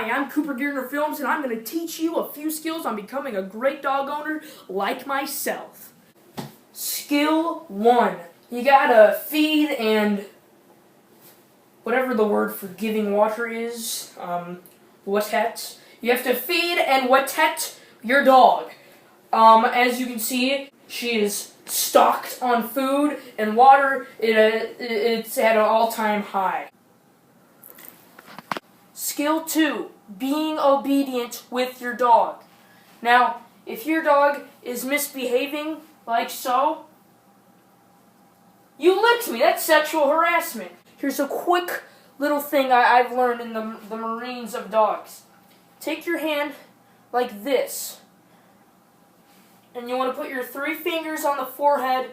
Hi, I'm Cooper Gardner Films, and I'm going to teach you a few skills on becoming a great dog owner like myself. Skill 1. You gotta feed and whatever the word for giving water is, watet. You have to feed and watet your dog. As you can see, she is stocked on food and water. It's at an all-time high. Skill 2, being obedient with your dog. Now, if your dog is misbehaving, like so, you licked me, that's sexual harassment. Here's a quick little thing I've learned in the Marines of dogs. Take your hand like this, and you want to put your 3 fingers on the forehead,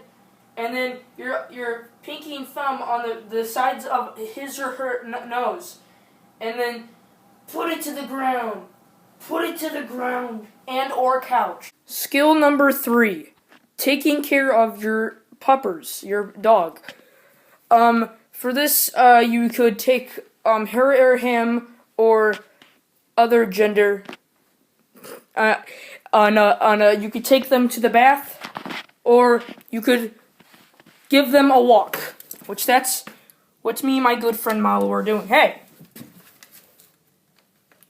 and then your pinky and thumb on the sides of his or her nose. And then put it to the ground. Put it to the ground and or couch. Skill number 3. Taking care of your puppers, your dog. For this, you could take her or him or other gender. You could take them to the bath, or you could give them a walk. Which that's what me and my good friend Malo are doing. Hey!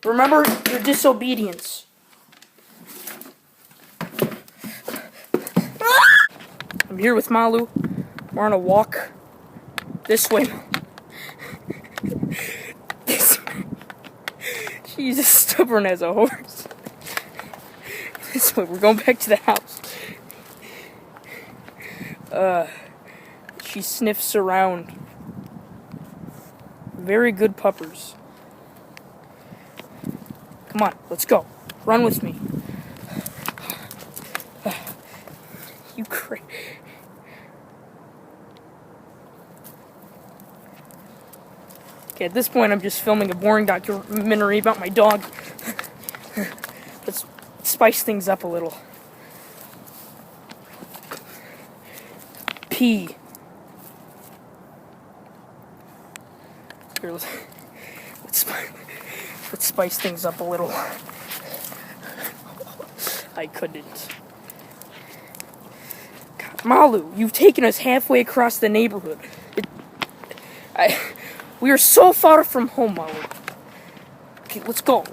Remember your disobedience. I'm here with Malu. We're on a walk. This way. This way. She's as stubborn as a horse. This way. We're going back to the house. She sniffs around. Very good puppers. Come on, let's go. Run with me. You crazy. Okay, at this point, I'm just filming a boring documentary about my dog. Let's spice things up a little. Pee. Here, let's spice things up a little. I couldn't. God, Malu, you've taken us halfway across the neighborhood. We are so far from home, Malu. Okay, let's go.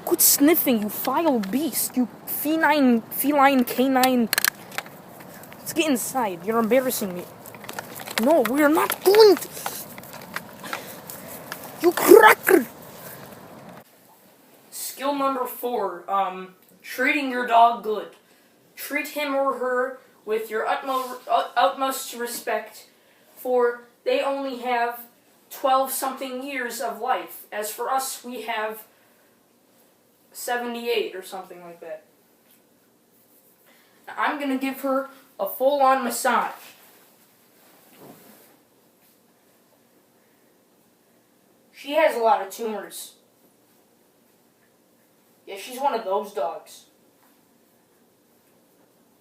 Quit sniffing, you vile beast. You feline canine. Let's get inside. You're embarrassing me. No, we are not going to. You cracker! Skill number 4, treating your dog good. Treat him or her with your utmost respect, for they only have 12-something years of life. As for us, we have 78 or something like that. Now, I'm going to give her a full-on massage. She has a lot of tumors. Yeah, she's one of those dogs.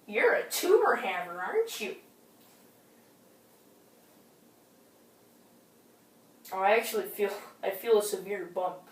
You're a tumor hammer, aren't you? Oh, I feel a severe bump.